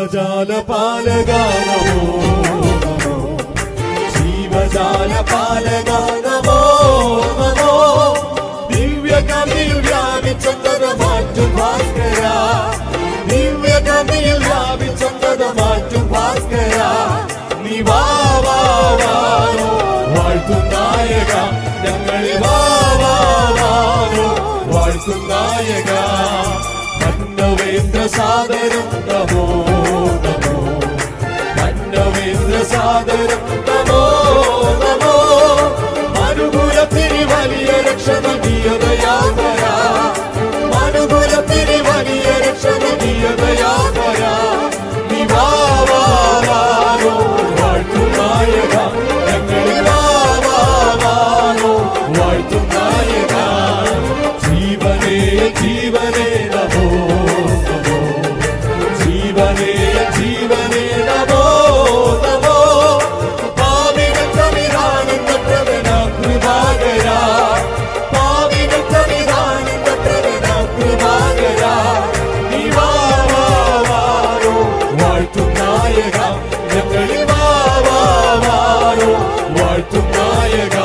ജീവജാലപാലകാ നമോ നമോ, ജീവജാലപാലകാ നമോ നമോ, ദിവ്യകാന്തിയിൽ വ്യാപിച്ചന്തത മാറ്റും ഭാസ്കര, ദിവ്യകാന്തിയിൽ വ്യാപിച്ചന്തത മാറ്റും ഭാസ്കര, നീ വാ വാ വാനോ വാഴ്ത്തും നായക, ഞങ്ങളെ വാ വാ വാനോ വാഴ്ത്തും നായക. മന്നവേന്ദ്ര സാദരം നമോ നമോ, മന്നവേന്ദ്ര സാദരം നമോ നമോ, മനുകുലത്തിന് വലിയ രക്ഷ നൽകിയതയാകര, മനുകുലത്തിന് വലിയ രക്ഷ നൽകിയതയാകര, നീ വാ വാ വാനോ വാഴ്ത്തും നായക, ഞങ്ങളെ വാ വാ വാനോ വാഴ്ത്തും നായക. ജീവനേ ജീവനേ നമോ നമോ, ജീവനേ ജീവനേ നമോ നമോ, പാപികൾ തമിഴാനന്ദ പ്രവന കൃപാകര, പാപികൾ തമിഴാനന്ദ പ്രവന കൃപാകര, നീ വാ വാ വാനോ വാഴ്ത്തും നായക, ഞങ്ങളെ വാ വാ വാനോ വാഴ്ത്തും നായക.